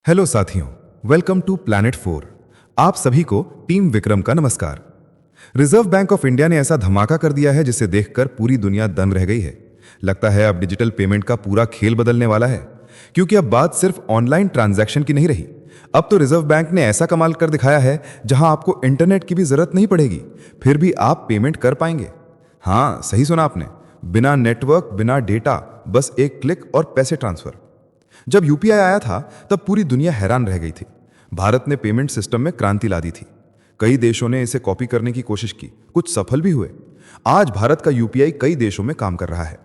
Hello साथियों, welcome to planet 4। आप सभी को टीम विक्रम का नमस्कार। रिजर्व बैंक ऑफ इंडिया ने ऐसा धमाका कर दिया है जिसे देखकर पूरी दुनिया दंग रह गई है। लगता है अब डिजिटल पेमेंट का पूरा खेल बदलने वाला है, क्योंकि अब बात सिर्फ ऑनलाइन ट्रांजैक्शन की नहीं रही। अब तो रिजर्व बैंक ने ऐसा कमाल कर दिखाया है जहां आपको इंटरनेट की भी जरूरत नहीं पड़ेगी, फिर भी आप पेमेंट कर पाएंगे। हाँ, सही सुना आपने, बिना नेटवर्क, बिना डेटा, बस एक क्लिक और पैसे ट्रांसफर। जब यूपीआई आया था तब पूरी दुनिया हैरान रह गई थी। भारत ने पेमेंट सिस्टम में क्रांति ला दी थी। कई देशों ने इसे कॉपी करने की कोशिश की, कुछ सफल भी हुए। आज भारत का यूपीआई कई देशों में काम कर रहा है,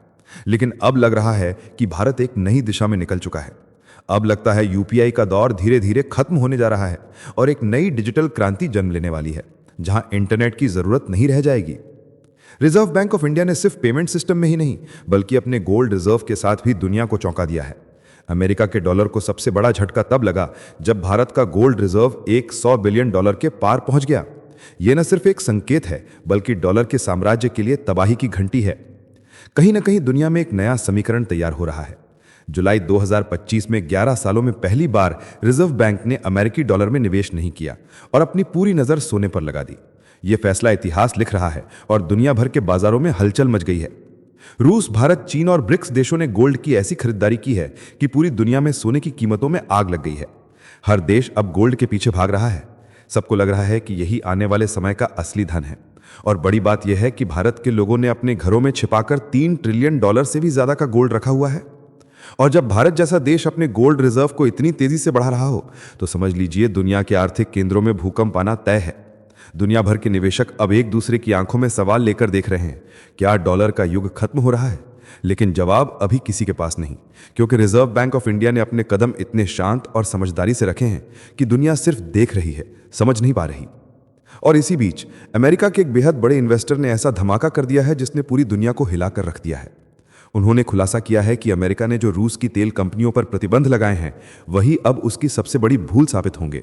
लेकिन अब लग रहा है कि भारत एक नई दिशा में निकल चुका है। अब लगता है यूपीआई का दौर धीरे धीरे खत्म होने जा रहा है और एक नई डिजिटल क्रांति जन्म लेने वाली है, जहां इंटरनेट की जरूरत नहीं रह जाएगी। रिजर्व बैंक ऑफ इंडिया ने सिर्फ पेमेंट सिस्टम में ही नहीं, बल्कि अपने गोल्ड रिजर्व के साथ भी दुनिया को चौंका दिया है। अमेरिका के डॉलर को सबसे बड़ा झटका तब लगा जब भारत का गोल्ड रिजर्व एक $100 बिलियन के पार पहुंच गया। यह न सिर्फ एक संकेत है, बल्कि डॉलर के साम्राज्य के लिए तबाही की घंटी है। कहीं न कहीं दुनिया में एक नया समीकरण तैयार हो रहा है। जुलाई 2025 में 11 सालों में पहली बार रिजर्व बैंक ने अमेरिकी डॉलर में निवेश नहीं किया और अपनी पूरी नजर सोने पर लगा दी। यह फैसला इतिहास लिख रहा है और दुनिया भर के बाजारों में हलचल मच गई है। रूस, भारत, चीन और ब्रिक्स देशों ने गोल्ड की ऐसी खरीदारी की है कि पूरी दुनिया में सोने की कीमतों में आग लग गई है। हर देश अब गोल्ड के पीछे भाग रहा है। सबको लग रहा है कि यही आने वाले समय का असली धन है। और बड़ी बात यह है कि भारत के लोगों ने अपने घरों में छिपाकर $3 ट्रिलियन से भी ज्यादा का गोल्ड रखा हुआ है। और जब भारत जैसा देश अपने गोल्ड रिजर्व को इतनी तेजी से बढ़ा रहा हो, तो समझ लीजिए दुनिया के आर्थिक केंद्रों में भूकंप आना तय है। दुनिया भर के निवेशक अब एक दूसरे की आंखों में सवाल लेकर देख रहे हैं, क्या डॉलर का युग खत्म हो रहा है? लेकिन जवाब अभी किसी के पास नहीं, क्योंकि रिजर्व बैंक ऑफ इंडिया ने अपने कदम इतने शांत और समझदारी से रखे हैं कि दुनिया सिर्फ देख रही है, समझ नहीं पा रही। और इसी बीच अमेरिका के एक बेहद बड़े इन्वेस्टर ने ऐसा धमाका कर दिया है जिसने पूरी दुनिया को हिलाकर रख दिया है। उन्होंने खुलासा किया है कि अमेरिका ने जो रूस की तेल कंपनियों पर प्रतिबंध लगाए हैं, वही अब उसकी सबसे बड़ी भूल साबित होंगे,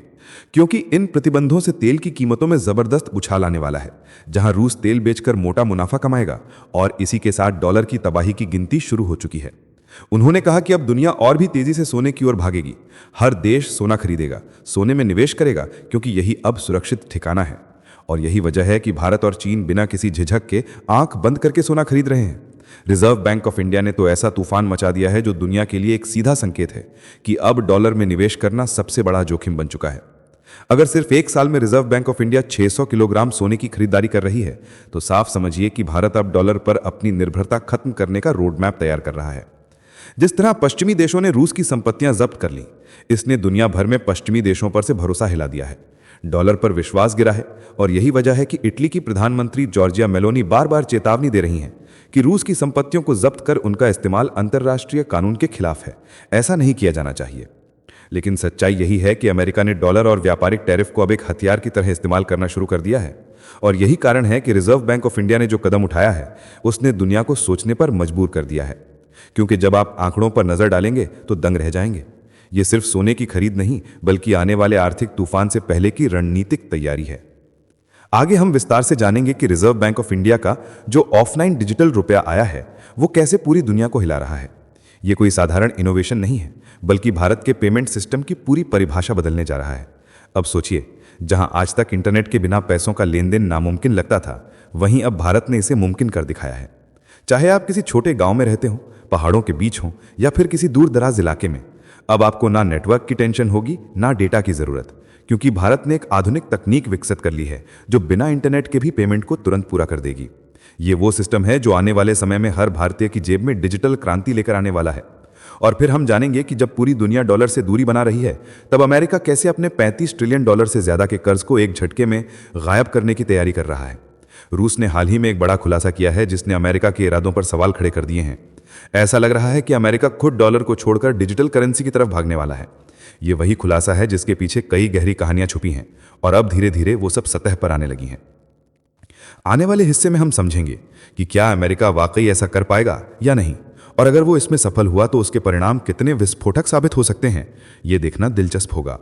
क्योंकि इन प्रतिबंधों से तेल की कीमतों में जबरदस्त उछाल आने वाला है, जहां रूस तेल बेचकर मोटा मुनाफा कमाएगा और इसी के साथ डॉलर की तबाही की गिनती शुरू हो चुकी है। उन्होंने कहा कि अब दुनिया और भी तेजी से सोने की ओर भागेगी। हर देश सोना खरीदेगा, सोने में निवेश करेगा, क्योंकि यही अब सुरक्षित ठिकाना है। और यही वजह है कि भारत और चीन बिना किसी झिझक के आंख बंद करके सोना खरीद रहे हैं। रिजर्व बैंक ऑफ इंडिया ने तो ऐसा तूफान मचा दिया है जो दुनिया के लिए एक सीधा संकेत है कि अब डॉलर में निवेश करना सबसे बड़ा जोखिम बन चुका है। अगर सिर्फ एक साल में reserve bank of India 600 kilogram सोने की खरीदारी कर रही है, तो साफ समझिए कि भारत अब डॉलर पर अपनी निर्भरता खत्म करने का रोड मैप तैयार कर रहा है। जिस तरह पश्चिमी देशों ने रूस की संपत्तियां जब्त कर ली, इसने दुनिया भर में पश्चिमी देशों पर से भरोसा हिला दिया है। डॉलर पर विश्वास गिरा है और यही वजह है कि इटली की प्रधानमंत्री जॉर्जिया मेलोनी बार बार चेतावनी दे रही हैं कि रूस की संपत्तियों को जब्त कर उनका इस्तेमाल अंतर्राष्ट्रीय कानून के खिलाफ है। ऐसा नहीं किया जाना चाहिए। लेकिन सच्चाई यही है कि अमेरिका ने डॉलर और व्यापारिक टैरिफ को अब एक हथियार की तरह इस्तेमाल करना शुरू कर दिया है। और यही कारण है कि रिजर्व बैंक ऑफ इंडिया ने जो कदम उठाया है, उसने दुनिया को सोचने पर मजबूर कर दिया है। क्योंकि जब आप आंकड़ों पर नजर डालेंगे तो दंग रह जाएंगे। ये सिर्फ सोने की खरीद नहीं, बल्कि आने वाले आर्थिक तूफान से पहले की रणनीतिक तैयारी है। आगे हम विस्तार से जानेंगे कि रिजर्व बैंक ऑफ इंडिया का जो ऑफलाइन डिजिटल रुपया आया है, वो कैसे पूरी दुनिया को हिला रहा है। ये कोई साधारण इनोवेशन नहीं है, बल्कि भारत के पेमेंट सिस्टम की पूरी परिभाषा बदलने जा रहा है। अब सोचिए, जहां आज तक इंटरनेट के बिना पैसों का लेन देन नामुमकिन लगता था, वहीं अब भारत ने इसे मुमकिन कर दिखाया है। चाहे आप किसी छोटे गांव में रहते हो, पहाड़ों के बीच हो या फिर किसी दूर दराज इलाके में, अब आपको ना नेटवर्क की टेंशन होगी, ना डेटा की जरूरत, क्योंकि भारत ने एक आधुनिक तकनीक विकसित कर ली है जो बिना इंटरनेट के भी पेमेंट को तुरंत पूरा कर देगी। ये वो सिस्टम है जो आने वाले समय में हर भारतीय की जेब में डिजिटल क्रांति लेकर आने वाला है। और फिर हम जानेंगे कि जब पूरी दुनिया डॉलर से दूरी बना रही है, तब अमेरिका कैसे अपने $35 ट्रिलियन से ज्यादा के कर्ज को एक झटके में गायब करने की तैयारी कर रहा है। रूस ने हाल ही में एक बड़ा खुलासा किया है जिसने अमेरिका के इरादों पर सवाल खड़े कर दिए हैं। ऐसा लग रहा है कि अमेरिका खुद डॉलर को छोड़कर डिजिटल करेंसी की तरफ भागने वाला है। यह वही खुलासा है जिसके पीछे कई गहरी कहानियां छुपी हैं और अब धीरे धीरे वो सब सतह पर आने लगी हैं। आने वाले हिस्से में हम समझेंगे कि क्या अमेरिका वाकई ऐसा कर पाएगा या नहीं, और अगर वो इसमें सफल हुआ तो उसके परिणाम कितने विस्फोटक साबित हो सकते हैं, ये देखना दिलचस्प होगा।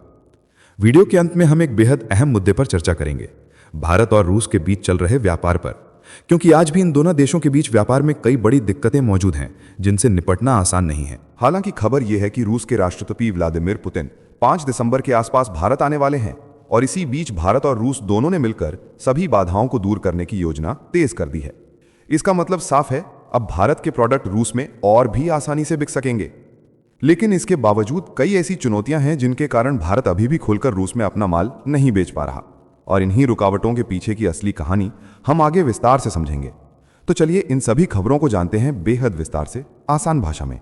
वीडियो के अंत में हम एक बेहद अहम मुद्दे पर चर्चा करेंगे, भारत और रूस के बीच चल रहे व्यापार पर, क्योंकि आज भी इन दोनों देशों के बीच व्यापार में कई बड़ी दिक्कतें मौजूद हैं जिनसे निपटना आसान नहीं है। हालांकि खबर यह है कि रूस के राष्ट्रपति व्लादिमीर पुतिन 5 दिसंबर के आसपास भारत आने वाले हैं और इसी बीच भारत और रूस दोनों ने मिलकर सभी बाधाओं को दूर करने की योजना तेज कर दी है। इसका मतलब साफ है, अब भारत के प्रोडक्ट रूस में और भी आसानी से बिक सकेंगे। लेकिन इसके बावजूद कई ऐसी चुनौतियां हैं जिनके कारण भारत अभी भी खोलकर रूस में अपना माल नहीं बेच पा रहा, और इन्हीं रुकावटों के पीछे की असली कहानी हम आगे विस्तार से समझेंगे। तो चलिए इन सभी खबरों को जानते हैं बेहद विस्तार से, आसान भाषा में।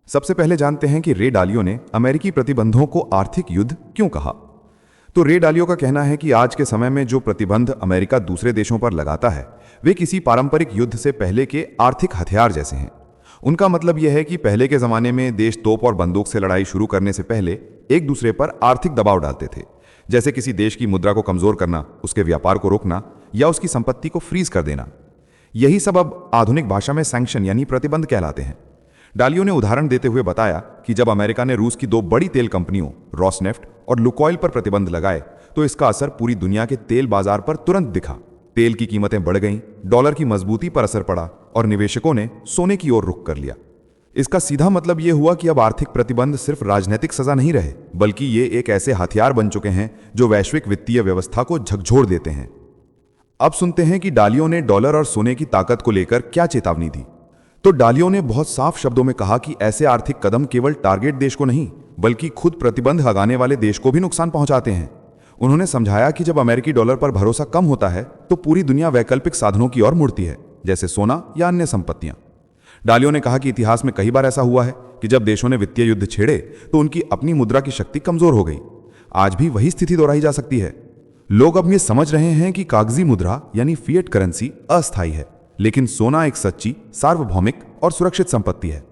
सबसे पहले जानते हैं कि रे डालियो ने अमेरिकी प्रतिबंधों को आर्थिक युद्ध क्यों कहा। तो रे डालियो का कहना है कि आज के समय में जो प्रतिबंध अमेरिका दूसरे देशों पर लगाता है वे किसी पारंपरिक युद्ध से पहले के आर्थिक हथियार जैसे हैं। उनका मतलब यह है कि पहले के जमाने में देश तोप और बंदूक से लड़ाई शुरू करने से पहले एक दूसरे पर आर्थिक दबाव डालते थे, जैसे किसी देश की मुद्रा को कमजोर करना, उसके व्यापार को रोकना या उसकी संपत्ति को फ्रीज कर देना। यही सब अब आधुनिक भाषा में सैंक्शन यानी प्रतिबंध कहलाते हैं। डालियो ने उदाहरण देते हुए बताया कि जब अमेरिका ने रूस की 2 बड़ी तेल कंपनियों रॉसनेफ्ट और लुकोइल पर प्रतिबंध लगाए तो इसका असर पूरी दुनिया के तेल बाजार पर तुरंत दिखा। तेल की कीमतें बढ़ गईं, डॉलर की मजबूती पर असर पड़ा और निवेशकों ने सोने की ओर रुख कर लिया। इसका सीधा मतलब यह हुआ कि अब आर्थिक प्रतिबंध सिर्फ राजनीतिक सजा नहीं रहे, बल्कि ये एक ऐसे हथियार बन चुके हैं जो वैश्विक वित्तीय व्यवस्था को झकझोर देते हैं। अब सुनते हैं कि डालियो ने डॉलर और सोने की ताकत को लेकर क्या चेतावनी दी। तो डालियो ने बहुत साफ शब्दों में कहा कि ऐसे आर्थिक कदम केवल टारगेट देश को नहीं बल्कि खुद प्रतिबंध लगाने वाले देश को भी नुकसान पहुंचाते हैं। उन्होंने समझाया कि जब अमेरिकी डॉलर पर भरोसा कम होता है तो पूरी दुनिया वैकल्पिक साधनों की ओर मुड़ती है, जैसे सोना या अन्य संपत्तियां। डालियो ने कहा कि इतिहास में कई बार ऐसा हुआ है कि जब देशों ने वित्तीय युद्ध छेड़े तो उनकी अपनी मुद्रा की शक्ति कमजोर हो गई। आज भी वही स्थिति दोहराई जा सकती है। लोग अब ये समझ रहे हैं कि कागजी मुद्रा यानी फिएट करेंसी अस्थायी है, लेकिन सोना एक सच्ची, सार्वभौमिक और सुरक्षित संपत्ति है।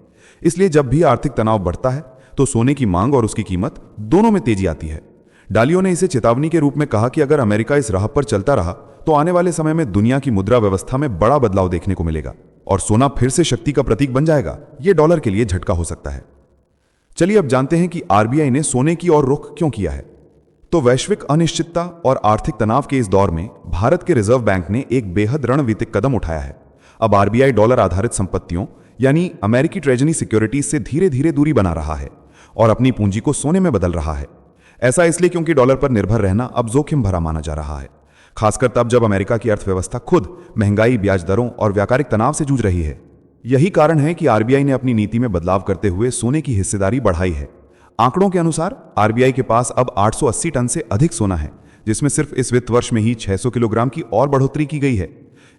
इसलिए जब भी आर्थिक तनाव बढ़ता है तो सोने की मांग और उसकी कीमत दोनों में तेजी आती है। डालियो ने इसे चेतावनी के रूप में कहा कि अगर अमेरिका इस राह पर चलता रहा तो आने वाले समय में दुनिया की मुद्रा व्यवस्था में बड़ा बदलाव देखने को मिलेगा और सोना फिर से शक्ति का प्रतीक बन जाएगा। यह डॉलर के लिए झटका हो सकता है। चलिए अब जानते हैं कि आरबीआई ने सोने की ओर रुख क्यों किया है। तो वैश्विक अनिश्चितता और आर्थिक तनाव के इस दौर में भारत के रिजर्व बैंक ने एक बेहद रणनीतिक कदम उठाया है। अब आरबीआई डॉलर आधारित संपत्तियों यानी अमेरिकी ट्रेजरी सिक्योरिटीज से धीरे धीरे दूरी बना रहा है और अपनी पूंजी को सोने में बदल रहा है। ऐसा इसलिए क्योंकि डॉलर पर निर्भर रहना अब जोखिम भरा माना जा रहा है, खासकर तब जब अमेरिका की अर्थव्यवस्था खुद महंगाई, ब्याज दरों और व्यापारिक तनाव से जूझ रही है। यही कारण है कि आरबीआई ने अपनी नीति में बदलाव करते हुए सोने की हिस्सेदारी बढ़ाई है। आंकड़ों के अनुसार आरबीआई के पास अब 880 टन से अधिक सोना है, जिसमें सिर्फ इस वित्त वर्ष में ही 600 किलोग्राम की और बढ़ोतरी की गई है।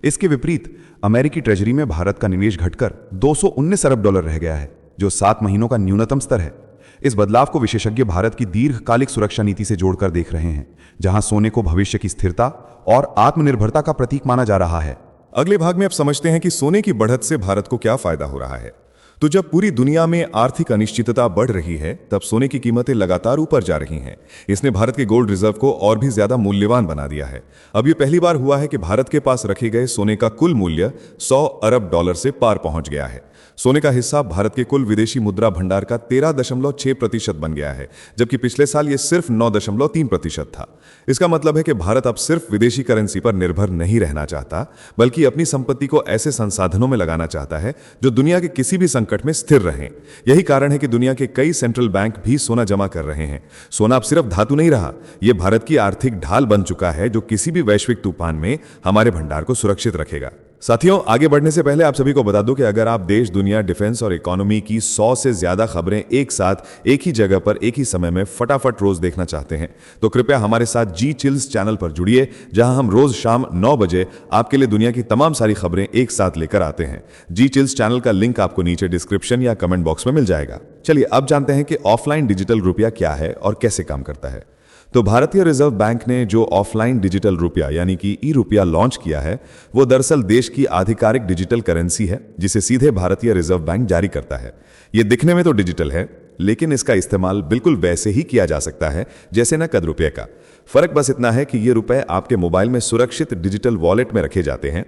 इसके विपरीत अमेरिकी ट्रेजरी में भारत का निवेश घटकर 219 अरब डॉलर रह गया है, जो 7 महीनों का न्यूनतम स्तर है। इस बदलाव को विशेषज्ञ भारत की दीर्घकालिक सुरक्षा नीति से जोड़कर देख रहे हैं, जहां सोने को भविष्य की स्थिरता और आत्मनिर्भरता का प्रतीक माना जा रहा है। अगले भाग में अब समझते हैं कि सोने की बढ़त से भारत को क्या फायदा हो रहा है। तो जब पूरी दुनिया में आर्थिक अनिश्चितता बढ़ रही है तब सोने की कीमतें लगातार ऊपर जा रही हैं। इसने भारत के गोल्ड रिजर्व को और भी ज्यादा मूल्यवान बना दिया है। अब ये पहली बार हुआ है कि भारत के पास रखे गए सोने का कुल मूल्य 100 अरब डॉलर से पार पहुंच गया है। सोने का हिस्सा भारत के कुल विदेशी मुद्रा भंडार का 13.6% बन गया है, जबकि पिछले साल ये सिर्फ 9.3% था। इसका मतलब है कि भारत अब सिर्फ विदेशी करेंसी पर निर्भर नहीं रहना चाहता, बल्कि अपनी संपत्ति को ऐसे संसाधनों में लगाना चाहता है जो दुनिया के किसी भी संकट में स्थिर रहें। यही कारण है कि दुनिया के कई सेंट्रल बैंक भी सोना जमा कर रहे हैं। सोना अब सिर्फ धातु नहीं रहा, यह भारत की आर्थिक ढाल बन चुका है जो किसी भी वैश्विक तूफान में हमारे भंडार को सुरक्षित रखेगा। साथियों, आगे बढ़ने से पहले आप सभी को बता दूं कि अगर आप देश, दुनिया, डिफेंस और इकोनॉमी की 100 से ज्यादा खबरें एक साथ एक ही जगह पर एक ही समय में फटाफट रोज देखना चाहते हैं तो कृपया हमारे साथ जी चिल्स चैनल पर जुड़िए, जहां हम रोज शाम 9 बजे आपके लिए दुनिया की तमाम सारी खबरें एक साथ लेकर आते हैं। जी चिल्स चैनल का लिंक आपको नीचे डिस्क्रिप्शन या कमेंट बॉक्स में मिल जाएगा। चलिए अब जानते हैं कि ऑफलाइन डिजिटल रुपया क्या है और कैसे काम करता है। तो भारतीय रिजर्व बैंक ने जो ऑफलाइन डिजिटल रुपया यानी कि ई रुपया लॉन्च किया है वो दरअसल देश की आधिकारिक डिजिटल करेंसी है जिसे सीधे भारतीय रिजर्व बैंक जारी करता है। ये दिखने में तो डिजिटल है, लेकिन इसका इस्तेमाल बिल्कुल वैसे ही किया जा सकता है जैसे नकद रुपये का। फर्क बस इतना है कि ये रुपए आपके मोबाइल में सुरक्षित डिजिटल वॉलेट में रखे जाते हैं।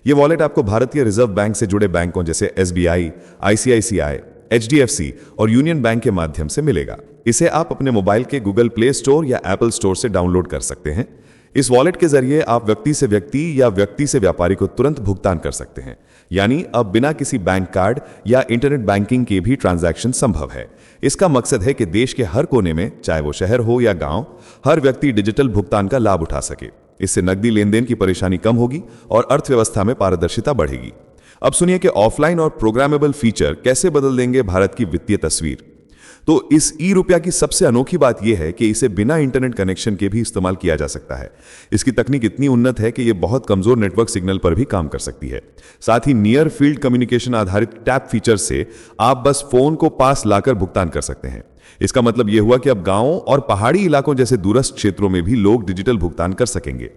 ये वॉलेट आपको भारतीय रिजर्व बैंक से जुड़े बैंकों जैसे SBI, ICICI, HDFC और यूनियन बैंक के माध्यम से मिलेगा। इसे आप अपने मोबाइल के गूगल प्ले स्टोर या एप्पल स्टोर से डाउनलोड कर सकते हैं। इस वॉलेट के जरिए आप व्यक्ति से व्यक्ति या व्यक्ति से व्यापारी को तुरंत भुगतान कर सकते हैं। यानी अब बिना किसी बैंक कार्ड या इंटरनेट बैंकिंग के भी ट्रांजैक्शन संभव है। इसका मकसद है कि देश के हर कोने में, चाहे वो शहर हो या गांव, हर व्यक्ति डिजिटल भुगतान का लाभ उठा सके। इससे नकदी लेन देन की परेशानी कम होगी और अर्थव्यवस्था में पारदर्शिता बढ़ेगी। अब सुनिए कि ऑफलाइन और प्रोग्रामेबल फीचर कैसे बदल देंगे भारत की वित्तीय तस्वीर। तो इस ई रुपया की सबसे अनोखी बात यह है कि इसे बिना इंटरनेट कनेक्शन के भी इस्तेमाल किया जा सकता है। इसकी तकनीक इतनी उन्नत है कि यह बहुत कमजोर नेटवर्क सिग्नल पर भी काम कर सकती है। साथ ही नियर फील्ड कम्युनिकेशन आधारित टैप फीचर से आप बस फोन को पास लाकर भुगतान कर सकते हैं। इसका मतलब यह हुआ कि अब गांवों और पहाड़ी इलाकों जैसे दूरस्थ क्षेत्रों में भी लोग डिजिटल भुगतान कर सकेंगे।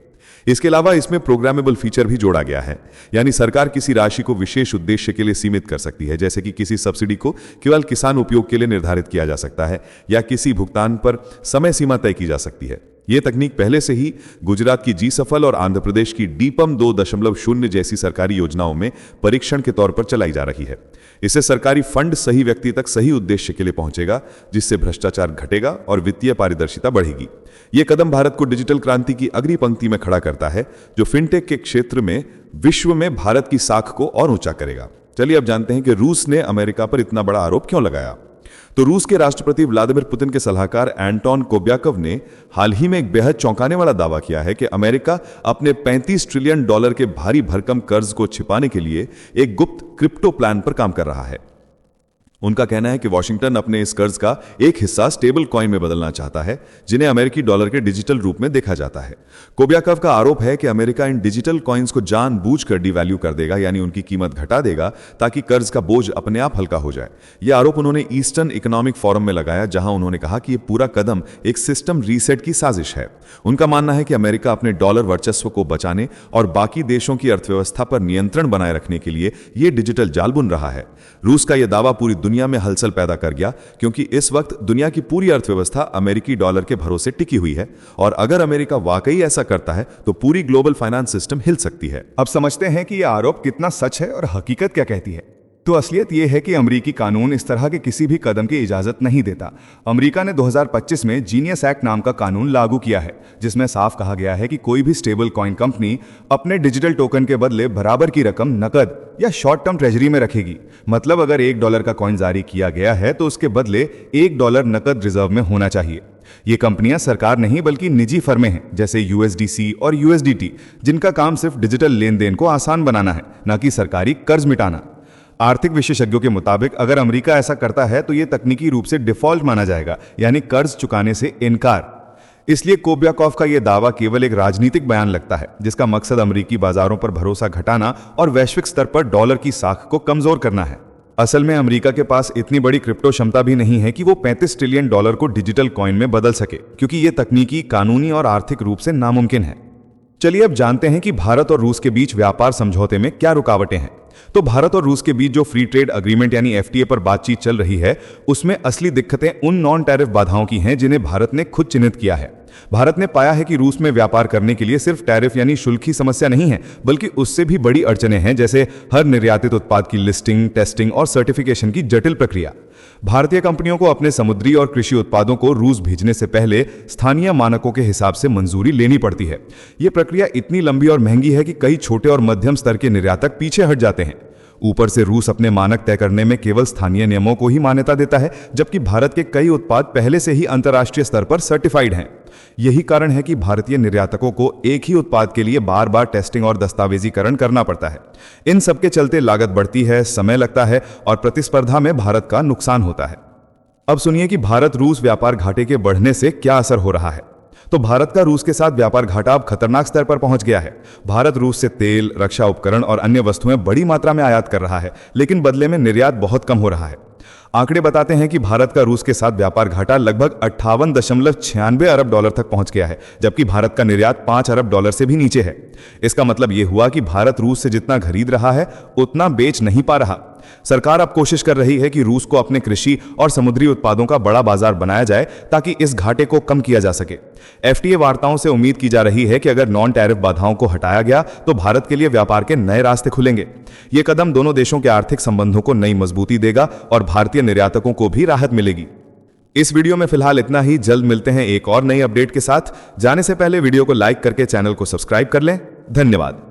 इसके अलावा इसमें प्रोग्रामेबल फीचर भी जोड़ा गया है, यानी सरकार किसी राशि को विशेष उद्देश्य के लिए सीमित कर सकती है, जैसे कि किसी सब्सिडी को केवल किसान उपयोग के लिए निर्धारित किया जा सकता है या किसी भुगतान पर समय सीमा तय की जा सकती है। यह तकनीक पहले से ही गुजरात की जी सफल और आंध्र प्रदेश की डीपम 2.0 जैसी सरकारी योजनाओं में परीक्षण के तौर पर चलाई जा रही है। इससे सरकारी फंड सही व्यक्ति तक सही उद्देश्य के लिए पहुंचेगा, जिससे भ्रष्टाचार घटेगा और वित्तीय पारदर्शिता बढ़ेगी। यह कदम भारत को डिजिटल क्रांति की अग्नि पंक्ति में खड़ा करता है, जो फिनटेक के क्षेत्र में विश्व में भारत की साख को और ऊंचा करेगा। चलिए अब जानते हैं कि रूस ने अमेरिका पर इतना बड़ा आरोप क्यों लगाया। तो रूस के राष्ट्रपति व्लादिमीर पुतिन के सलाहकार एंटोन कोब्याकोव ने हाल ही में एक बेहद चौंकाने वाला दावा किया है कि अमेरिका अपने $35 ट्रिलियन के भारी भरकम कर्ज को छिपाने के लिए एक गुप्त क्रिप्टो प्लान पर काम कर रहा है। उनका कहना है कि वॉशिंगटन अपने इस कर्ज का एक हिस्सा स्टेबल कॉइन में बदलना चाहता है, जिन्हें अमेरिकी डॉलर के डिजिटल रूप में देखा जाता है। कोब्याकोव का आरोप है कि अमेरिका इन डिजिटल कॉइन्स को जानबूझकर डिवैल्यू कर देगा, यानी उनकी कीमत घटा देगा ताकि कर्ज का बोझ अपने आप हल्का हो जाए। यह आरोप उन्होंने ईस्टर्न इकोनॉमिक फोरम में लगाया, जहां उन्होंने कहा कि यह पूरा कदम एक सिस्टम रीसेट की साजिश है। उनका मानना है कि अमेरिका अपने डॉलर वर्चस्व को बचाने और बाकी देशों की अर्थव्यवस्था पर नियंत्रण बनाए रखने के लिए यह डिजिटल जाल बुन रहा है। रूस का यह दावा पूरी दुनिया में हलचल पैदा कर गया, क्योंकि इस वक्त दुनिया की पूरी अर्थव्यवस्था अमेरिकी डॉलर के भरोसे टिकी हुई है और अगर अमेरिका वाकई ऐसा करता है तो पूरी ग्लोबल फाइनेंस सिस्टम हिल सकती है। अब समझते हैं कि यह आरोप कितना सच है और हकीकत क्या कहती है। तो असलियत यह है कि अमेरिकी कानून इस तरह के किसी भी कदम की इजाजत नहीं देता। अमेरिका ने 2025 में जीनियस एक्ट नाम का कानून लागू किया है, जिसमें साफ कहा गया है कि कोई भी स्टेबल कॉइन कंपनी अपने डिजिटल टोकन के बदले बराबर की रकम नकद या शॉर्ट टर्म ट्रेजरी में रखेगी। मतलब अगर $1 का कॉइन जारी किया गया है तो उसके बदले $1 नकद रिजर्व में होना चाहिए। ये कंपनियां सरकार नहीं बल्कि निजी फर्में हैं, जैसे USDC और USDT, जिनका काम सिर्फ डिजिटल लेन देन को आसान बनाना है, न कि सरकारी कर्ज मिटाना। आर्थिक विशेषज्ञों के मुताबिक अगर अमेरिका ऐसा करता है तो यह तकनीकी रूप से डिफॉल्ट माना जाएगा, यानी कर्ज चुकाने से इनकार। इसलिए कोब्याकोव का यह दावा केवल एक राजनीतिक बयान लगता है, जिसका मकसद अमेरिकी बाजारों पर भरोसा घटाना और वैश्विक स्तर पर डॉलर की साख को कमजोर करना है। असल में अमेरिका के पास इतनी बड़ी क्रिप्टो क्षमता भी नहीं है कि वो $35 ट्रिलियन को डिजिटल कॉइन में बदल सके, क्योंकि यह तकनीकी, कानूनी और आर्थिक रूप से नामुमकिन है। चलिए अब जानते हैं कि भारत और रूस के बीच व्यापार समझौते में क्या रुकावटें हैं। तो भारत और रूस के बीच जो फ्री ट्रेड अग्रीमेंट यानी FTA पर बातचीत चल रही है, उसमें असली दिक्कतें उन नॉन टैरिफ बाधाओं की हैं जिन्हें भारत ने खुद चिन्हित किया है। भारत ने पाया है कि रूस में व्यापार करने के लिए सिर्फ टैरिफ यानी शुल्क की समस्या नहीं है, बल्कि उससे भी बड़ी अड़चनें हैं, जैसे हर निर्यातित उत्पाद की लिस्टिंग, टेस्टिंग और सर्टिफिकेशन की जटिल प्रक्रिया। भारतीय कंपनियों को अपने समुद्री और कृषि उत्पादों को रूस भेजने से पहले स्थानीय मानकों के हिसाब से मंजूरी लेनी पड़ती है। यह प्रक्रिया इतनी लंबी और महंगी है कि कई छोटे और मध्यम स्तर के निर्यातक पीछे हट जाते हैं। ऊपर से रूस अपने मानक तय करने में केवल स्थानीय नियमों को ही मान्यता देता है, जबकि भारत के कई उत्पाद पहले से ही अंतर्राष्ट्रीय स्तर पर सर्टिफाइड हैं। यही कारण है कि भारतीय निर्यातकों को एक ही उत्पाद के लिए बार बार टेस्टिंग और दस्तावेजीकरण करना पड़ता है। इन सबके चलते लागत बढ़ती है, समय लगता है और प्रतिस्पर्धा में भारत का नुकसान होता है। अब सुनिए कि भारत रूस व्यापार घाटे के बढ़ने से क्या असर हो रहा है। तो भारत का रूस के साथ व्यापार घाटा अब खतरनाक स्तर पर पहुंच गया है। भारत रूस से तेल, रक्षा उपकरण और अन्य वस्तुएं बड़ी मात्रा में आयात कर रहा है, लेकिन बदले में निर्यात बहुत कम हो रहा है। आंकड़े बताते हैं कि भारत का रूस के साथ व्यापार घाटा लगभग $58.96 अरब तक पहुंच गया है, जबकि भारत का निर्यात $5 अरब से भी नीचे है। इसका मतलब यह हुआ कि भारत रूस से जितना खरीद रहा है उतना बेच नहीं पा रहा। सरकार अब कोशिश कर रही है कि रूस को अपने कृषि और समुद्री उत्पादों का बड़ा बाजार बनाया जाए, ताकि इस घाटे को कम किया जा सके। FTA वार्ताओं से उम्मीद की जा रही है कि अगर नॉन टैरिफ बाधाओं को हटाया गया तो भारत के लिए व्यापार के नए रास्ते खुलेंगे। यह कदम दोनों देशों के आर्थिक संबंधों को नई मजबूती देगा और भारतीय निर्यातकों को भी राहत मिलेगी। इस वीडियो में फिलहाल इतना ही। जल्द मिलते हैं एक और नई अपडेट के साथ। जाने से पहले वीडियो को लाइक करके चैनल को सब्सक्राइब कर लें। धन्यवाद।